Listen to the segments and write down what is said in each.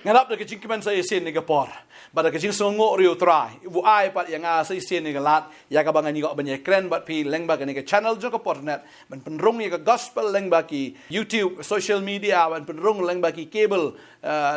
ngarap da kajing kiman sa isin ni kapor bada kajing songo rio try bu ai pat yang a sa isin ni galat ya ka bangan ni ko banye kren bat pi leng ba ni ka channel jo ka portnet ban penrung ya ka gospel leng ba ki YouTube social media ban penrung leng ba ki cable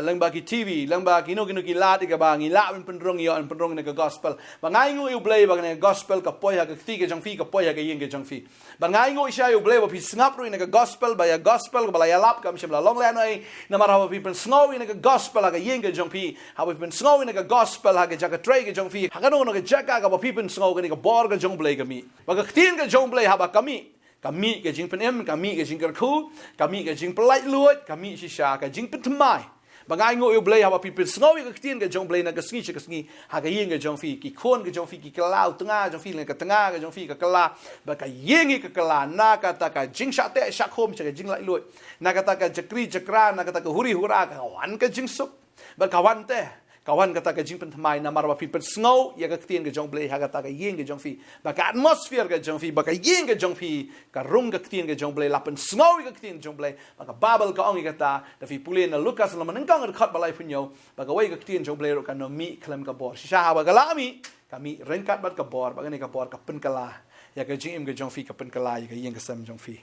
leng ba ki TV leng ba ki no ki lat ka ba ngi la ban penrung yo ban penrung ni ka gospel ba ngai ngu u blei ba ni gospel ka poya ka ti ka jong fi ka poya ka yin ka jong fi ba ngai ngu isha u blei ba pi snap ru ni ka gospel ba ya gospel ba ya lap ka mshim la long la noi na mara ba pi pen snow ni ka gospel ha ka yin ka jong fi ha ba pen snow ni ka gospel ha ka ja ka tray ka jong fi ha ka no ka jaka ka ba pi pen snow ka ni ka bor ka jong blei ka mi ba ka tin ka jong blei ha ba kami kami ka jing pen em kami ka jing ka khu kami ka jing pelai luat kami shisha ka jing pen tmai bangai ngo u blei ha ba pi pen snow ka tin ka jong blei na ka sngi ha ka yin ka jong fi ki khon ka jong fi ki klau tanga jong fi ka tanga ka jong fi ka kala ba ka yin ka kala na ka ta ka jing sha te sha khom cha ka jing lai luat na ka ta ka jakri jakra na ka ta ka huri hura ka wan ka jing sup ba kawan te kawan kata ka jing pen tmai na marwa pi pen snow ya ka tin ka jong blei ha kata ka yin ka jong fi ba ka atmosphere ka jong fi ba ka yin ka jong fi ka rung ka tin ka jong blei la pen snow ka tin jong blei ba ka babel ka ong kata da fi pulin na Lucas la man kang khat balai punyo ba ka wei ka tin jong blei ro ka no mi klem ka bor sha ba ka la mi kami rengkat bat ka bor ba ka ni ka bor ka pen kala ya ka jing im ka jong fi ka pen kala ya ka yin ka sam jong fi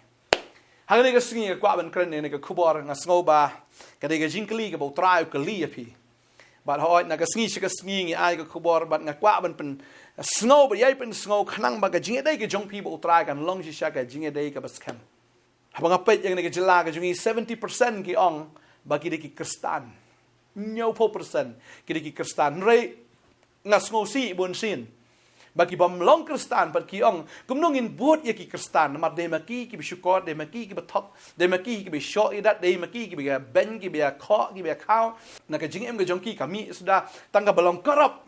ha ni ka singi ka kwa ban kren ni ka khubor nga snow ba ka de ka jing kli ka bo trai ka li ya pi bat hoi na ka sngi ai ka khubor bat nga kwa ban pen snow ba yai pen snow khnang ba ka jingiadei ka jong pi bo try kan long shi sha ka jingiadei ka skhem ha ba pet yang ka jila ka jungi 70% ki ong ba ki de ki kristan nyo po percent ki de ki kristan re nga snow si bon sin ba ki bam long kristan bat ki ong kum nong in buat ya ki kristan mar de ma ki bisukor de ma ki bathok de ma ki bi sho idat de ma ki bi ben ki bi kho ki bi khao na ka jing em ka jong ki kami sudah tangga balong korop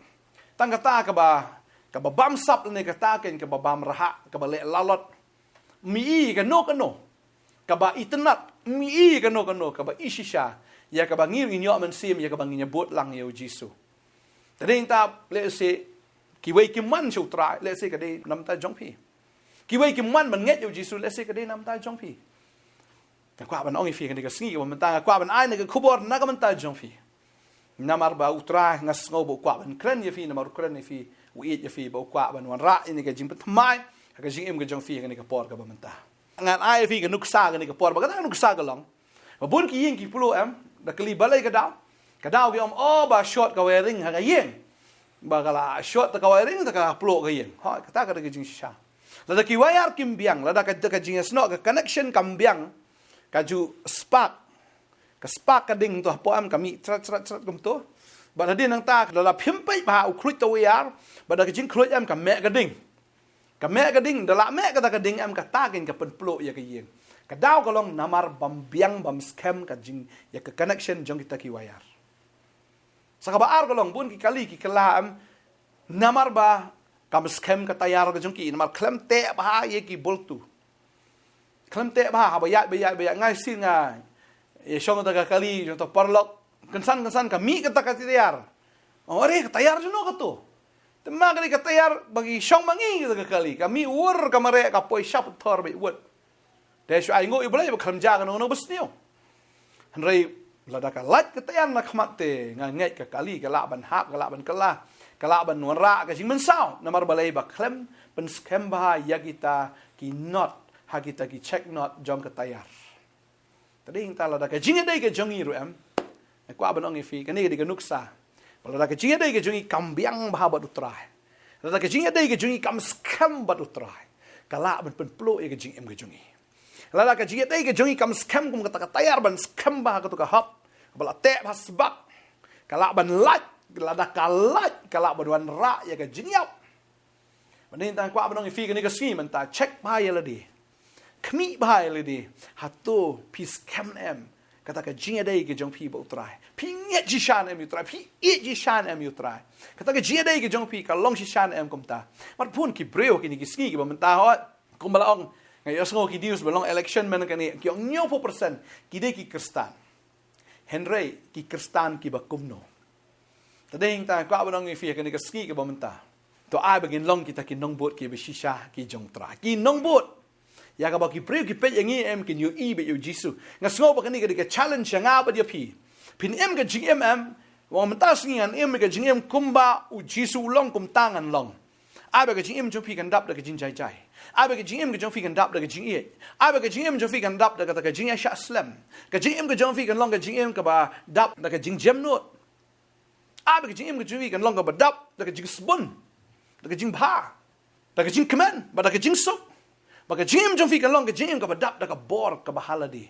tangga ta ka ba bam sap ne ka ta ken ka ba bam raha ka ba le lalot mi ka no ka ba itnat mi ka no ka ba ishisha ya ka ba ngir nyo man sim ya ka ba ngi bot lang yo jisu tading ta le se ki wei ki man chu trai le se ka de nam ta jong pi ki wei ki man man nget yo jisu le se ka de nam ta jong pi ta kwa ban ong fi ka de ka sngi ka man ta kwa ban ai ne ka khubor na ka man ta jong pi namar ba utra ngas ngo bo kwa ban kren ye fi namar kren ye fi u ye fi bo kwa ban wan ra ni ka jing pat mai ka jing em ka jong fi ka ni ka por ka ba man ta ngan ai fi ka nuksa ka ni ka por ba ka nuksa ka long ba bun ki yin ki pulo em da kli balai ka daw ki om o ba short ka we ring ha ka yin ba kala short ta ka we ring ta ka pulo ka yin ha ka ta ka de jing sha la da ki wayar kim biang la da ka jing sno ka connection kam biang ka ju spark ka ding to po am kami trat kum to ba da din nang ta la phim pai ba u khruit to yar ba da ka jing khruit am ka me ka ding da la me ka ta ka ding am ka ta kin ka pen plo ya ka yin ka daw ka long namar bam biang bam skhem ka jing ya ka connection jong kita ki wayar sa ka ba ar ka long bun ki kali ki kala am namar ba kam skhem ka tayar ka jong ki namar klem te ba ye ki boltu klem te ba ya ngai sin ngai ye shong ta ka kali jong to parlok kansan ka mi ka ta ka tayar ore ka tayar juno ka to tema ka tayar bagi shong mangi ka kali kami ur ka mare ka poi shap thor be wot de shu ai ngo i blai ba kham ja ka no besnio hanrei lada ka lat ka tayar na khmat te ngai ka kali ka la ban hap ka la ban ban wan ra ka jing men sao namar balai ba klem pen skhem ba ya kita ki not ha kita ki check not jong ka tayar tading ta lada ka jingiadei ka jongi ru em kwa ban ong fi ka ni ka nuksa lada ka jingiadei ka jongi kambiang ba ba utrai lada ka jingiadei ka jongi kam skhem ba utrai kala ban pen plo e ka jing em ka jongi lada ka jingiadei ka jongi kam skhem kum ka tayar ban skhem ba ka to ka hap bala te ba sebab kala ban lat lada ka lat kala ban wan ra ya ka jingiap banin ta kwa ban ong fi ka ni ka ski man ta check ba ya ladi kmi ba ya ladi hato pis kem em kata ka jingiadei ka jong pi ba utrai pi nget ji shan em utrai pi e ji shan em utrai kata ka jingiadei ka jong pi ka long shi shan em kum ta mat pun ki breo ki ni ki ski ki ba man ta hot kum bala ong ngai osngo ki dius balong election man ka ni ki ong 9% ki de ki kristan henry ki kristan ki ba kumno tadeng ta kwa ba nong fi ka ni ka ski ki ba man ta to ai bagin long kita ki nong bot ki ba shisha ki jong tra ki nong bot ya ka ba ki breo ki pe yang em ki yu i be yu jisu nga sngo ba ka ni ka challenge nga ba dia pi pin ke jing wang mentas ngian ke jing kumba u jisu long kum tangan long abe ke jing jong pi kan dap de ke jing jai jai abe ke jing ke jong pi kan dap de ke jing e abe ke jing jong pi kan dap de ke jing sha slam ke jing ke jong pi kan long ke jing ke ba dap de ke jing jem not abe ke jing ke jong pi kan long ke ba dap de ke jing spun de ke jing ba de ke jing kemen ba de ke jing sok ba ke jing jong pi kan long ke jing ke ba dap de ke bor ke ba haladi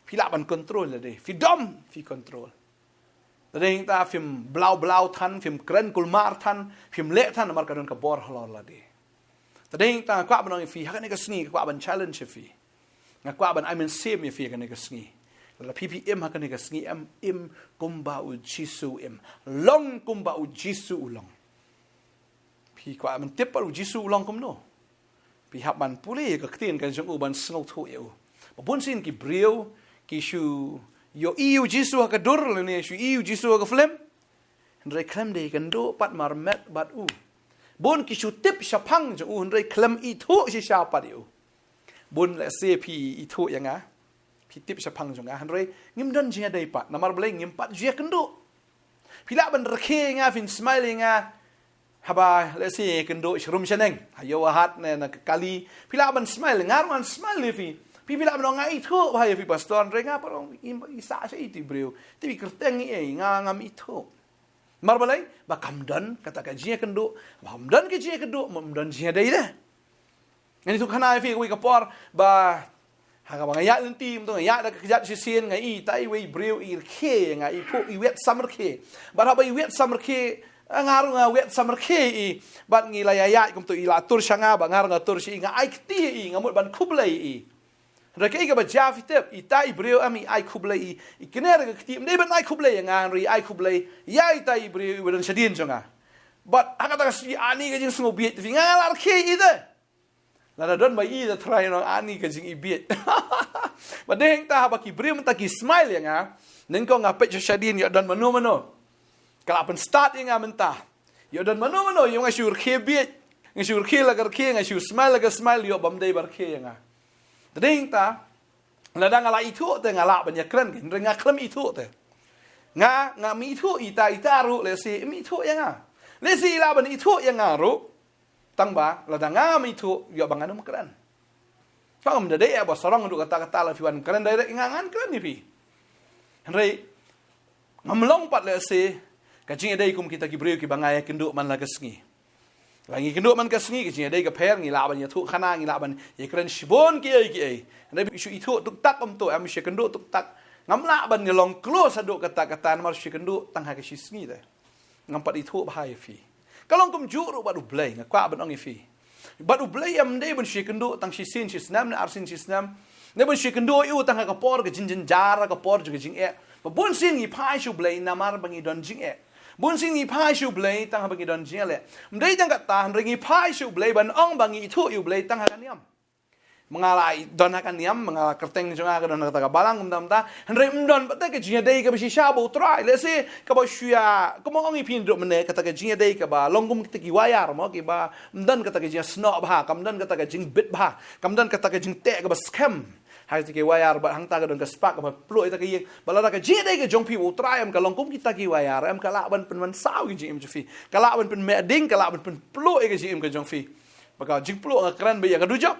pi la ban control de fi dom fi control Tadeng ta film blau tan, film keren kulmar tan, film lek tan amar kadon ka bor halal ladi. Tadeng ta kwa ban fi hakan ka sngi kwa ban challenge fi. Nga kwa ban I mean same fi kan ka sngi. La PPM hakan ka sngi im kumba u jisu im. Long kumba u jisu ulong. Pi kwa ban tip u jisu ulong kum no. Pi hab ban puli ka ktien kan jong u ban sngo thu eu. Bun sin ki brio ki shu yo iu jisu ka dur le ne shu iu jisu ka flem ndre klem de kan do pat mar met bat u bon ki shu tip shapang jo u ndre klem I thu shi sha pat u bon le se pi I thu yanga pi tip shapang jo nga ndre ngim don jia dei pat namar ble ngim pat jia kan do pi la ban rkhe nga fin smiling nga haba le se kan do shrum shaneng ayo hat ne na kali pi la ban smile ngar man smile fi Pipila menonga itu bahaya fi pastor renga parong isa sa itu bro tapi kerteng ngam itu marbalai ba kamdan kata ka jia kendo hamdan ke jia kendo mamdan jia dai dah ngani tu kana fi wi kapor ba haga ba ya lentim tu ya da kejat sisien ngai tai wi bro I khe ngai pu I wet summer khe ba ha ba I wet summer khe ngaru nga wet summer khe I bat ngi la ya kum tu I la tur shanga ba ngar nga tur shi nga ai kti I ngamut ban khublai Rakai ka ba jafi tep itai brio ami ai Khubleai I kenera ka kti mde ban ai Khubleai ngan ri ai Khubleai ya itai brio wedan shadin jonga but hakata ka si ani ka jing sngo biet fi ngalar khe ide la don ba I da try no ani ka jing I biet ba deng ta ba ki brio ta ki smile nga nen ko nga pe shadin yo don mano kala pen start nga menta yo don mano yo nga shur khe biet nga shur khe la ka khe nga shur smile la ka smile yo bam dei bar khe nga Tadeng ta ladang ala itu te ngala banyak keren kan renga klem itu te nga mi itu ita ru le si mi itu yang le si la ban itu yang ru tang ba ladang mi itu yo bangan keren pam de ya ba sarong du kata la fiwan keren dai ngangan keren ni pi rei ngamlong pat le si ka jingiadei kum kita ki breu ki bangai kenduk man la kesngi Langi kenduk man kasngi ke jingiadei ke per ngi laban ya thu khana ngi laban ye kren shibon ki ai ndai shu itu tuk tak om to am she kenduk tuk tak ngam laban ngi long close aduk kata mar she kenduk tang ha ke shisngi de ngam pat itu bahaya fi kalong kum ju ru badu blai ngakwa ban ong fi badu blai am ndai ban she kenduk tang shi sin shi snam na arsin shi snam ne ban she kenduk yu tang ha ka por ke jin jar ka por ju ke jing e bon sin ngi phai shu blai namar bangi don jing e Bun sing ni pai shu blei tang ha bagi don jia le. Mdei jang kat ta ringi pai shu blei ban ong bangi itu yu blei tang ha kan yam. Mengalai don ha kan yam mengalai kerteng jonga ka don ka balang dam ta. Hendrei mdon pate ke jia dei ka bisi sha bo trai le se ka ba shua. Ko mo ong ipin do mene kata ke jia dei ka ba longkum kita ki wayar mo ki ba mdon kata ke jia sno ba kam mdon kata ke jing bit ba kam mdon kata ke jing te ka ba skhem. Hai ti ke wayar ba hang ta ka don ka spak ba plo ita ke yeng balada ka jia dei ke jong pi bo trai am ka longkum kita ki wayar am ka la ban pen man sao ki jim fi ka la ban pen me ding ka la ban pen plo ke jim ka jong fi ba ka jing plo ka kran ba ya ka du job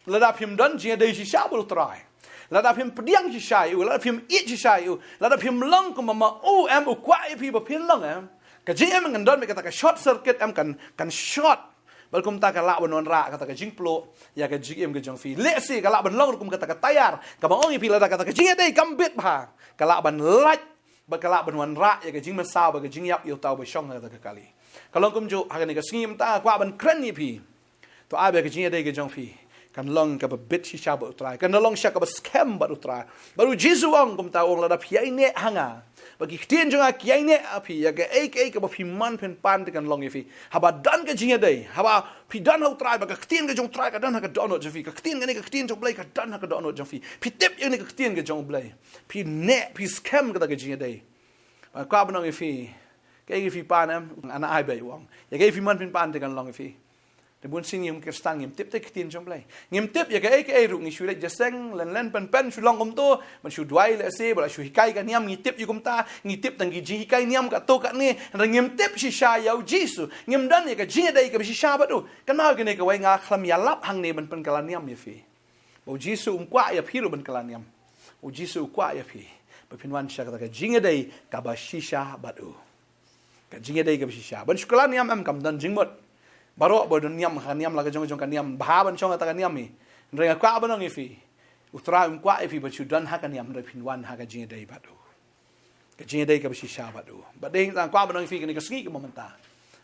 lada phim don jia dei si sha bo trai lada phim pdiang si sha yu lada phim it si sha yu lada phim long ko ma o am o kwa pi ba pin long am ka jim ngan don me ka short circuit am kan short Balkum ta ka la ban ra kata ka jing plo ya ka jing ka jong fi le si ka la ban long kum kata ka tayar ka bang ongi pila kata ka jing dei kambit ba ka la ban laj ba ka la ban wan ra ya ka jing ma sa ba ka jing yap yo tau ba shong kata ka kali kalong kum jo ha ka ni ka sngim ta kwa ban kren ni pi to a ba ka jing dei ka jong fi kan long ka ba bit si sha ba utrai kan long sha ka ba skhem ba utrai baru jisu ong kum ta ong la da pi ne hanga bagi ktien jonga kiai ne api ya ke ka ba pi man pen pan te kan long ifi haba dan ka jinga dei haba pi dan ho trai ba ka ktien ka jong trai ka dan ha ka dono jafi ka ktien ka ktien jong blai ka dan ha ka dono jafi pi tip yang ne ka ktien ka jong blai pi ne pi scam ka jinga dei ba ka ba nong ifi ke ifi pan am ana ai ba wong ya ke ifi man pen pan te kan long ifi buôn xin nghiêm Kristan nghiêm tiếp tới tin trong play nghiêm tiếp ya cái rụng như lại jaseng len pen Shillong om to mình shu duai lại se bala shu hikai cái niam nghiêm tiếp như công ta nghiêm tiếp tang cái hikai niam cả to cả nè rồi nghiêm tiếp shisha yau Jisu nghiêm dan ya cái jingiadei cái shisha bắt đầu cái nào cái này cái way ngà khlam ya lap hang nè mình pen cái niam ya phi bao Jisu qua ya phi rồi mình cái niam bao Jisu qua ya phi bởi phiên văn shaka cái jingiadei cái shisha bắt đầu cái jingiadei cái shisha bên shu cái niam em cầm dan jing một baru bodo niam laga jong kan niam bahaban chong ta niam mi renga kwa banong ifi utra kwa ifi but you don't ha kan niam repin wan ha ka jingiadei badu ka jingiadei ka bisha badu but ding tang kwa banong ifi kan ka sngi ka momenta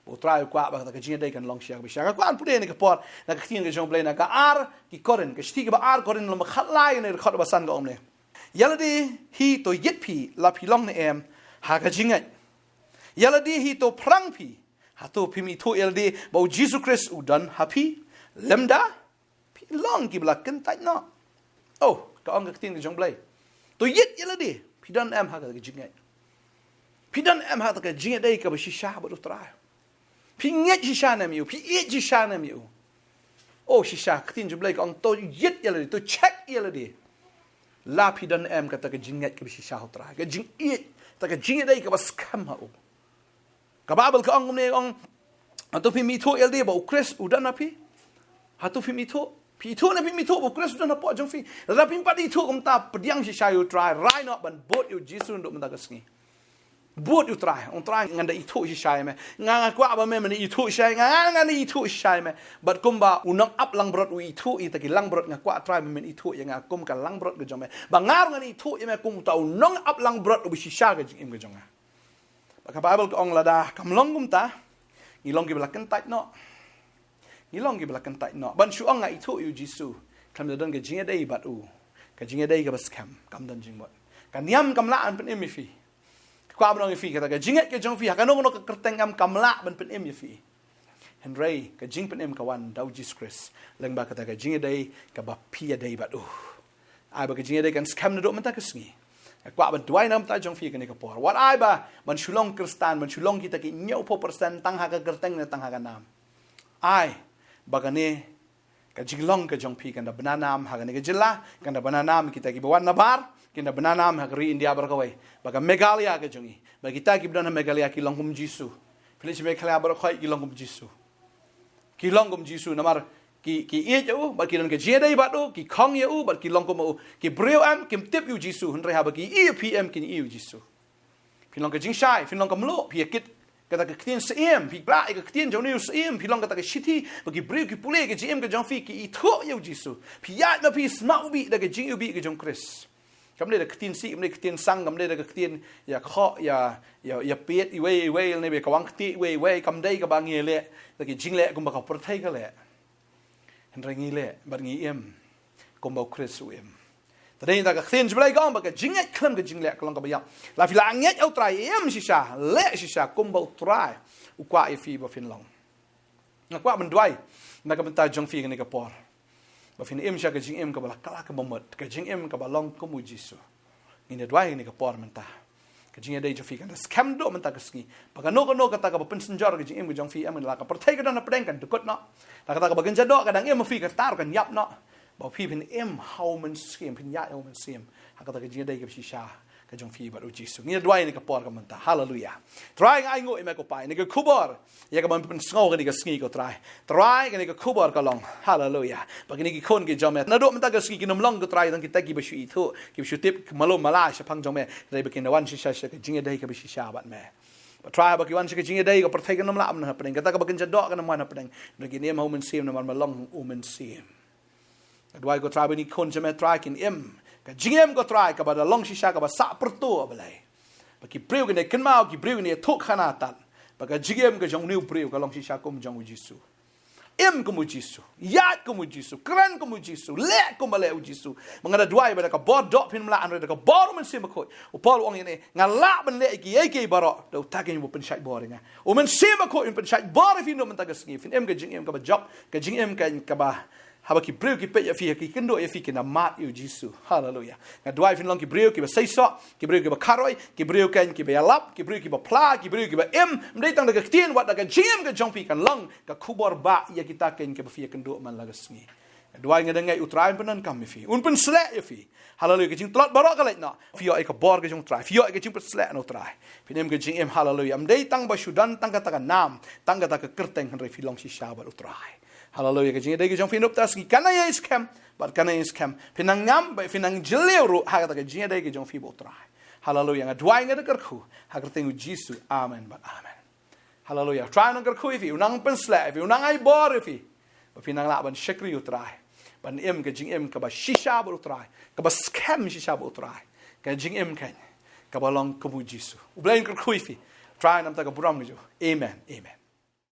utra kwa ba ka jingiadei kan long shia bisha ka kwa pude ni ka por na ka tin ka jong play na ka ar ki koren ka sti ka ba ar koren lo ma khatlai ne khot ba san ka omne yaladi hi to yet pi la pi long ne em ha ka jingai yaladi hi to prang pi Hato pimi to elde bau Jesus Christ udan happy lemda pi long ki blaken tai no oh ka ong ka tin jong blai to yit yela di pi dan em ha ka jingai pi dan em ha ka jingai ka ba shisha ba tra pi nget shisha na miu pi et shisha na miu oh shisha ka tin jong blai ka ong to yit yela di to check yela di la pi dan em ka ta ka jingai ka ba shisha ho tra ka jing et ta ka jingai ka ba skhem ha Kababel ka ang ong ato pimi to elde ba ukres udan api hatu pimi to na pimi to ukres udan apo jong fi la pim pati to ta pediang si sayu try rai not ban bot yu jisu nduk menta kasngi bot yu try on try nganda itu si say me nga kwa ba me mani itu say nga ni itu say me but kumba unang up lang brot wi itu i taki lang brot nga kwa try me itu ya nga kum ka lang brot ga jong me ba ngar nga ni itu ya me kum ta unang up lang brot u si sha ga jing ga jong Baka Bible ko ong lada kamlong gumta ngilong gi belakan tait no ngilong gi belakan tait no ban shu ong nga itu yu Jisu kam da don ga jingiadei bat u ka jingiadei ga skhem kam dan jing bot kan niam kam la an pen em fi kwa ban fi ka ga jinget ke jong fi ka no ka kerteng am kam la ban pen em fi henrei ka jing pen em ka wan dau Jesus Christ leng ba ka ga jingiadei ka ba pia dei bat u ai ba ga jingiadei kan skhem na do man ta ka sngi Kwa ban tuai nam ta jong fi kan ka por wat ai ba ban Shillong Kristan ban Shillong kita ki nyau po persen tang ha ka gerteng na tang ha ka nam ai bagane ka jinglong ka jong fi kan da bananam ha ka ne ka jilla kan da bananam kita ki bawan nabar kin da bananam ha ka ri India bar ka wai baga Meghalaya ka jongi ba kita ki bana Meghalaya ki longkum Jisu Philippe me khala bar khoi ki longkum Jisu namar ki e jau ba ki ka jingiadei ba do ki khong yu ba ki longkom u ki breu am kim tip yu Jisu hunre ha ba ki e pm kin yu Jisu pilong ka jing shai pilong ka mlo pi kit ka ta ka tin sem pi bra ka tin jau ni sem pilong ka ta ka shiti ba ki breu ki pule ka jim ka jong fi ki tho yu Jisu pi ya na pi smau bi da ka jing yu bi ka jong Chris kam le da ka tin si kam le ka tin sang kam le da ka tin ya kho ya pet i we ne be ka wang ti we kam dei ka ba ngi le da ki jing le kum ba ka por thai ka le Henrengi le barngi em kombo Kristu em tadai ta ka khin jblai gong ba ka jinget klam ka jingle ka long ka ba la fi la nget au trai em shisha le shisha kombo trai u kwa e fi ba fin long na kwa ban dwai na ka banta jong fi ka por ba fin em sha ka jing em ka ba kala ka bomot ka jing em ka ba long ko mu Jisu ni dwai ni ka por menta ka jingiadei jo fi kan skhem do menta ka ski ba ka no ka ta ka ba pensen jor ka jing em ka jong fi em la ka por thai ka don na preng kan tukot no ta ka ba gan ja do ka dang em fi ka tar kan yap no ba phi pin em how man skem pin ya man sem ha ka ta ka jingiadei ka shisha ka jong fi ba u Jisu ni dwai ni ka por ka menta hallelujah try ai ngo em ka pai ni ka Khubor ya ka ban pen sngo ka ni ka ski ko try ka ni ka Khubor ka long hallelujah ba ni ki khon ki jome na do menta ka ski ki nom long ka try dang ki ta ki ba shu i thu ki shu tip malo mala sha phang jome dai ba ki na wan shisha ka jingiadei ka shisha bat me ba try ba ki wan sha ka jingiadei ka per thai ka nom la am na pring ka ta ka ba kan ja do ka na man na pring na ki nem home sim na man long men sim dwai ko try ba ni khon jome try kin em ka jingem ko try ka ba da long shisha ka ba sa perto balai ba ki breu ne kan mau ki breu ne thok khana tan ba ka jingem ka jong new breu ka long shisha kom jong Jisu em ko mu Jisu ya ko mu Jisu kran ko mu Jisu le ko male u Jisu mangada dwai ba ka bod dot pin mla an ka bor men sim ko u pol ong ne ngala ben le ki ke baro do takin bu pen shai bor nga u men sim ko in pen shai bor if you no men ta ka ski fin em ka jingem ka ba job ka jingem ka ba haba ki breu ki pe ya fi ki kendo ya fi ki na mat yu jisu hallelujah nga dwai fin long ki breu ki ba sai so ki breu ki ba karoi ki breu ken ki ba lap ki breu ki ba pla ki breu ki ba mdai tang da ka tien wat da ka jim ka jong pi kan long ka khubor ba ya kita ken ki ba fi kendo man la sngi dwai nga dengai utrai penan kam fi un pen sle ya fi hallelujah ka jing tlot barok ka na fi yo ka bor ka jong trai fi yo ka jing sle no trai pinem ka jing hallelujah mdai tang ba sudan tang ka ta nam tang ka ta ka kerteng han fi long si shabat utrai hallelujah, kajing ada kajong finup tas ki kana ya skhem, but kana ya skhem. Pinang ngam, pinang jeleu haga kajing ada kajong fi botrai. Hallelujah, ngadwai ngada kerku, haga tengu Jisu, amen, but amen. Hallelujah, try nang kerku ifi, unang pensla ifi, unang ay bor ifi, but pinang laban shekri utrai, but kajing kaba shisha botrai, kaba skhem shisha botrai, kajing kany, kaba long kabu Jisu. U BLEI kerku ifi, try nam ta kaburam nijo, amen, amen.